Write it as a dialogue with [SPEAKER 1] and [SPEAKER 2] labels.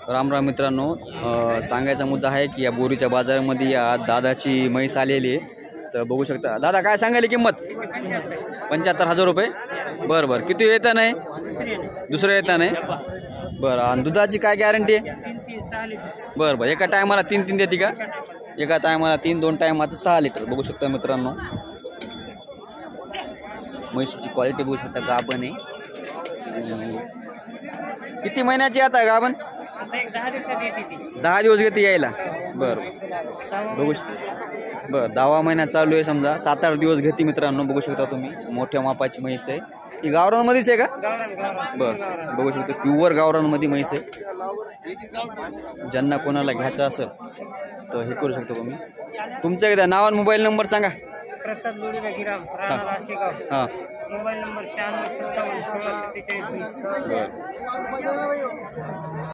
[SPEAKER 1] राम राम मित्रांनो, सांगायचा मुद्दा आहे की या बोरीच्या बाजारामध्ये या दादाची म्हैस आलेली आहे. तर बघू शकता. दादा काय सांगायला किंमत? 75,000 रुपये. बरं बरं. किती येता नाही? दुसरं येता नाही. बरं. आणि दुधाची काय गॅरंटी आहे? बरं बरं. एका टायमाला 3 देते का? एका टायमाला 3, 2 टायमाचं 6 लिटर. बघू शकता मित्रांनो, म्हैशीची क्वालिटी बघू शकता. गाभण आहे. किती महिन्याची आता गाभण? 10 दिवस घेते यायला. बरं बघू शकता. बरं 10वा महिना चालू आहे समजा. 7-8 दिवस घेते मित्रांनो. बघू शकता तुम्ही, मोठ्या मापाची म्हैस आहे. ही गावरानमध्येच आहे का? बरं बघू शकता, प्युअर गावरानमध्ये म्हैस आहे. ज्यांना कोणाला घ्यायचं असेल तर हे करू शकतो तुम्ही. तुमच्या एकदा नाव आणि मोबाईल नंबर सांगा.
[SPEAKER 2] प्रसाद लोढीला गिराम, राणा राशीगाव.
[SPEAKER 1] हां.
[SPEAKER 2] Mobile number 96 57 16 47 20.
[SPEAKER 1] बरं.